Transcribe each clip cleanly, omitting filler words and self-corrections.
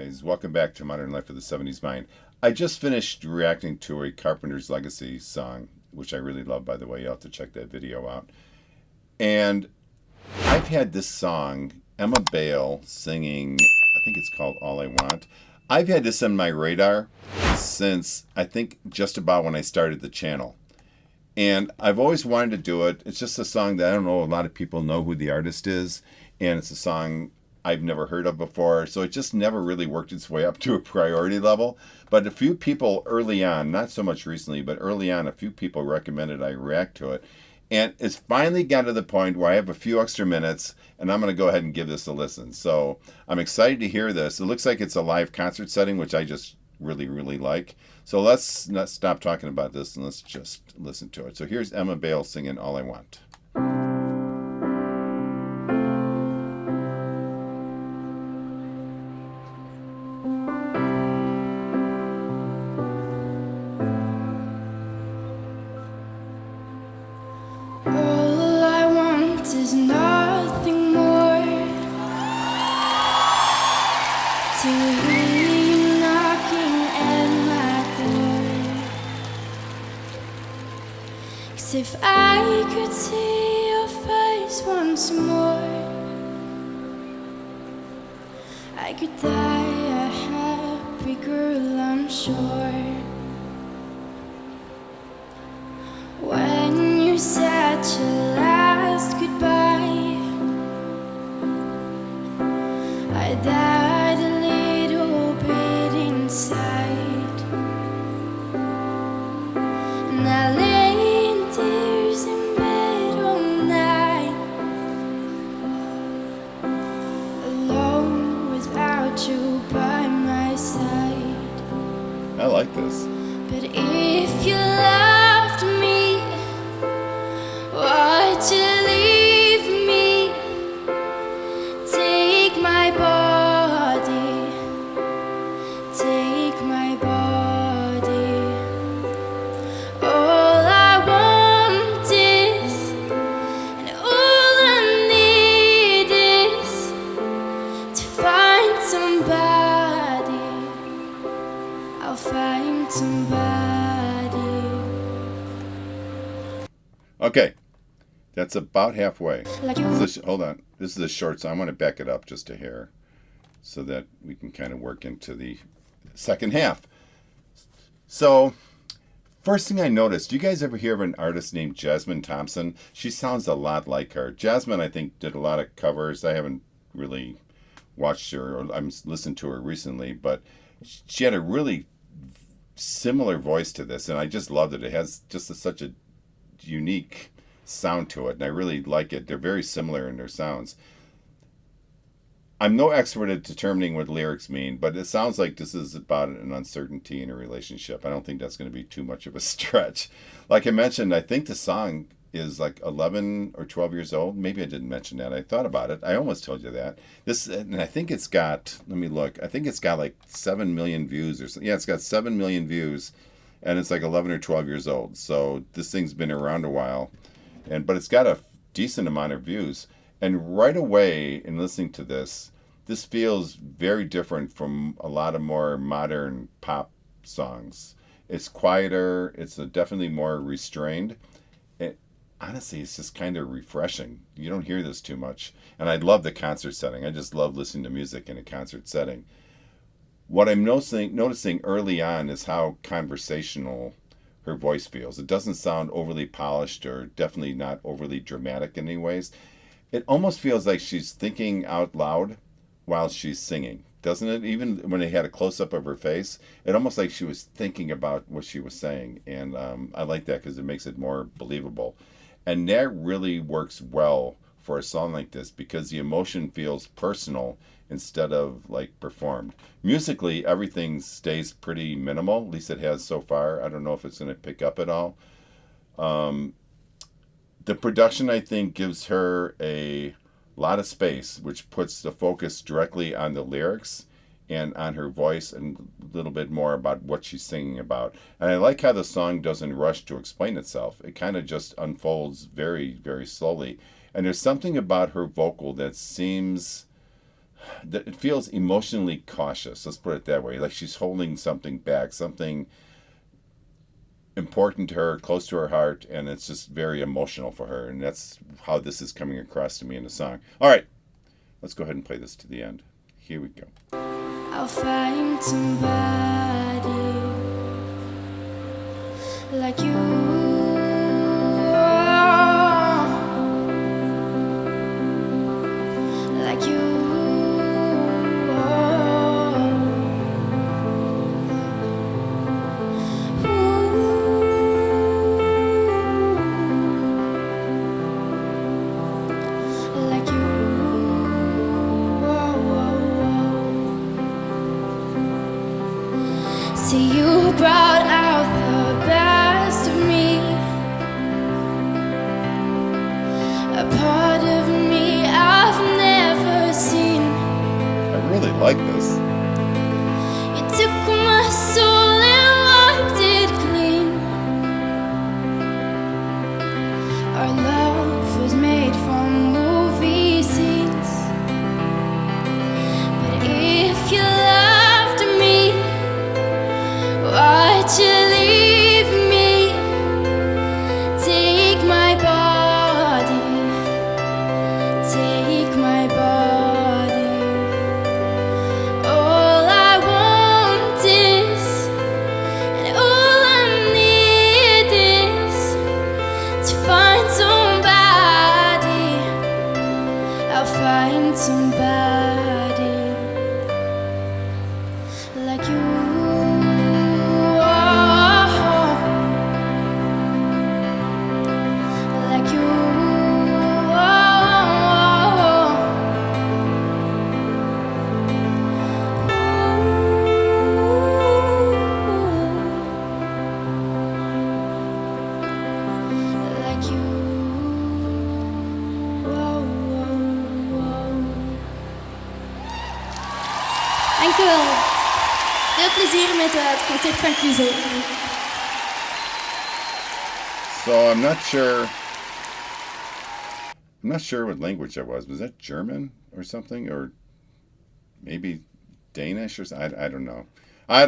guys. Welcome back to Modern Life of the 70s Mind. I just finished reacting to a Carpenter's Legacy song, which I really love, by the way. You'll have to check that video out. And I've had this song, Emma Bale singing, I think it's called All I Want. I've had this on my radar since I think just about when I started the channel. And I've always wanted to do it. It's just a song that I don't know a lot of people know who the artist is. And it's a song I've never heard of before. So it just never really worked its way up to a priority level. But a few people early on, not so much recently, but early on, a few people recommended I react to it. And it's finally got to the point where I have a few extra minutes and I'm going to go ahead and give this a listen. So I'm excited to hear this. It looks like it's a live concert setting, which I just really like. So let's not stop talking about this and let's just listen to it. So here's Emma Bale singing All I Want. All I want is nothing more to hear you knocking at my door. 'Cause if I could see your face once more, I could die a happy girl, I'm sure. When you said your last goodbye, I died a little bit inside, and I lay in tears in bed all night, alone without you by my side. I like this. But if you loved me, why'd you leave me? Take my body, take my body. All I want is, and all I need is to find somebody. I'll find somebody. Okay, that's about halfway. Like you. Hold on. This is a short song. I want to back it up just a hair so that we can kind of work into the second half. So, first thing I noticed, do you guys ever hear of an artist named Jasmine Thompson? She sounds a lot like her. Jasmine, I think, did a lot of covers. I haven't really watched her or I'm listened to her recently, but she had a really similar voice to this, and I just loved it. It has just such a unique sound to it, and I really like it. They're very similar in their sounds. I'm no expert at determining what lyrics mean, but it sounds like this is about an uncertainty in a relationship. I don't think that's going to be too much of a stretch. Like I mentioned, I think the song is like 11 or 12 years old. Maybe I didn't mention that. I thought about it. I almost told you that. This, and I think it's got, let me look. I think it's got like 7 million views or something. Yeah, it's got 7 million views, and it's like 11 or 12 years old. So this thing's been around a while, but it's got a decent amount of views. And right away, in listening to this feels very different from a lot of more modern pop songs. It's quieter. It's definitely more restrained. Honestly, it's just kind of refreshing. You don't hear this too much. And I love the concert setting. I just love listening to music in a concert setting. What I'm noticing early on is how conversational her voice feels. It doesn't sound overly polished or definitely not overly dramatic in any ways. It almost feels like she's thinking out loud while she's singing, doesn't it? Even when they had a close-up of her face, it almost like she was thinking about what she was saying. And I like that because it makes it more believable. And that really works well for a song like this because the emotion feels personal instead of like performed. Musically, everything stays pretty minimal. At least it has so far. I don't know if it's going to pick up at all. The production, I think, gives her a lot of space, which puts the focus directly on the lyrics and on her voice and a little bit more about what she's singing about. And I like how the song doesn't rush to explain itself. It kind of just unfolds very, very slowly. And there's something about her vocal that seems, it feels emotionally cautious. Let's put it that way. Like she's holding something back, something important to her, close to her heart, and it's just very emotional for her. And that's how this is coming across to me in the song. All right, let's go ahead and play this to the end. Here we go. I'll find somebody like you. Like you. Like you. See, you brought out the best of me, a part of me I've never seen. I really like this. You took my soul and wiped it clean. Our love was made from movie scenes, but if you loved me, why'd you leave me? Take my body, take my body. All I want is, and all I need is to find somebody. I'll find somebody like you. Like you. Like you. Dank u wel. Veel plezier met het concert van Cluzet. So I'm not sure what language that was. Was that German or something, or maybe Danish or something? I don't know. I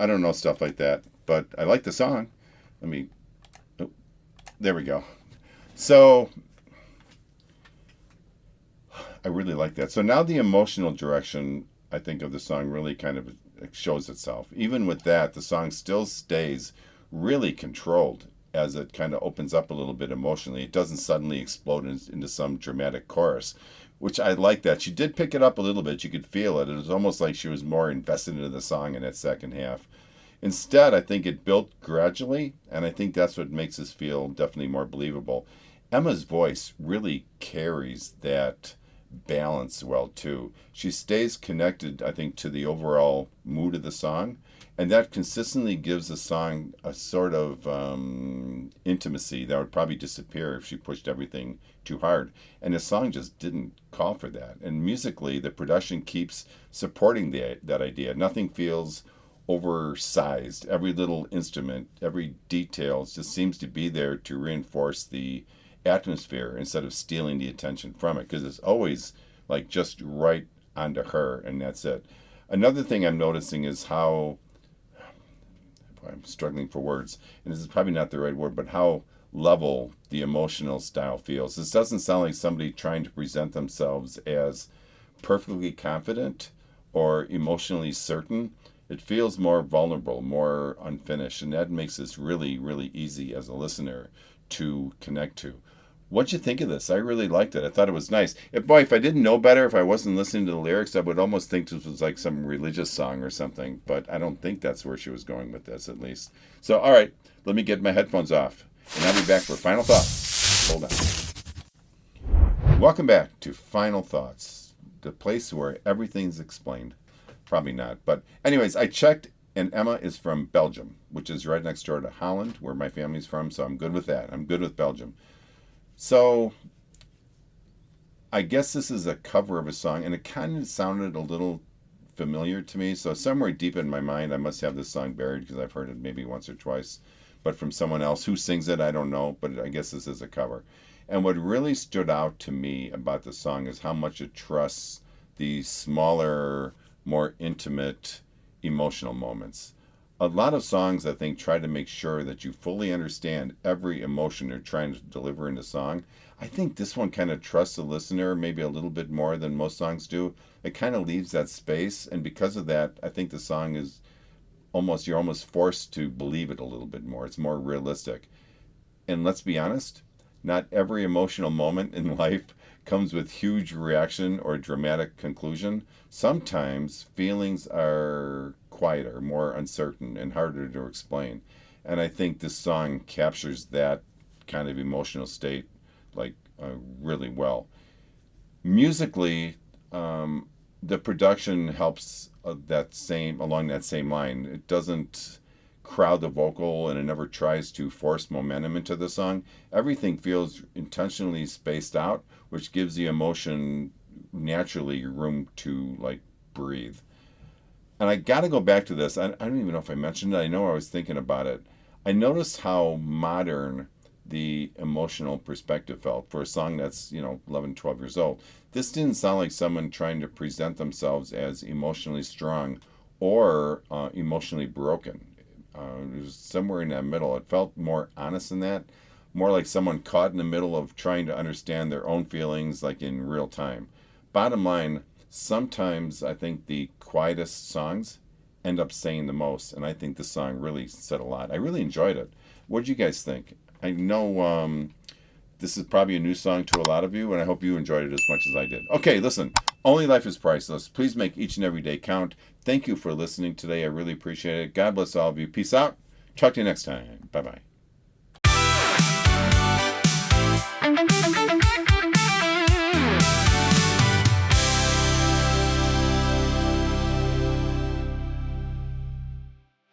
don't know stuff like that. But I like the song. Let me. Oh, there we go. So I really like that. So now the emotional direction, I think, of the song really kind of shows itself. Even with that, the song still stays really controlled as it kind of opens up a little bit emotionally. It doesn't suddenly explode into some dramatic chorus, which I like that. She did pick it up a little bit. You could feel it. It was almost like she was more invested into the song in that second half. Instead, I think it built gradually, and I think that's what makes this feel definitely more believable. Emma's voice really carries that balance well too. She stays connected, I think, to the overall mood of the song, and that consistently gives the song a sort of intimacy that would probably disappear if she pushed everything too hard. And the song just didn't call for that. And musically, the production keeps supporting that idea. Nothing feels oversized. Every little instrument, every detail just seems to be there to reinforce the atmosphere instead of stealing the attention from it, because it's always like just right onto her, and that's it. Another thing I'm noticing is how, I'm struggling for words, and this is probably not the right word, but how level the emotional style feels. This doesn't sound like somebody trying to present themselves as perfectly confident or emotionally certain. It feels more vulnerable, more unfinished, and that makes this really, really easy as a listener to connect to. What'd you think of this? I really liked it. I thought it was nice. If I didn't know better, if I wasn't listening to the lyrics, I would almost think this was like some religious song or something. But I don't think that's where she was going with this, at least. So, all right, let me get my headphones off, and I'll be back for final thoughts. Hold on. Welcome back to Final Thoughts, the place where everything's explained. Probably not. But anyways, I checked, and Emma is from Belgium, which is right next door to Holland, where my family's from. So I'm good with that. I'm good with Belgium. So I guess this is a cover of a song, and it kind of sounded a little familiar to me. So somewhere deep in my mind, I must have this song buried because I've heard it maybe once or twice. But from someone else who sings it, I don't know. But I guess this is a cover. And what really stood out to me about the song is how much it trusts the smaller, more intimate emotional moments. A lot of songs, I think, try to make sure that you fully understand every emotion they're trying to deliver in the song. I think this one kind of trusts the listener maybe a little bit more than most songs do. It kind of leaves that space, and because of that, I think the song is you're almost forced to believe it a little bit more. It's more realistic. And let's be honest, not every emotional moment in life comes with huge reaction or dramatic conclusion. Sometimes feelings are quieter, more uncertain, and harder to explain. And I think this song captures that kind of emotional state like really well. Musically, the production helps along that same line. It doesn't crowd the vocal and it never tries to force momentum into the song. Everything feels intentionally spaced out, which gives the emotion naturally room to like breathe. And I got to go back to this. I don't even know if I mentioned it. I know I was thinking about it. I noticed how modern the emotional perspective felt for a song that's 11, 12 years old. This didn't sound like someone trying to present themselves as emotionally strong or emotionally broken. It was somewhere in that middle. It felt more honest than that, more like someone caught in the middle of trying to understand their own feelings like in real time. Bottom line, sometimes I think the quietest songs end up saying the most, and I think this song really said a lot. I really enjoyed it. What did you guys think? I know this is probably a new song to a lot of you, and I hope you enjoyed it as much as I did. Okay, listen, only life is priceless. Please make each and every day count. Thank you for listening today. I really appreciate it. God bless all of you. Peace out. Talk to you next time. Bye-bye.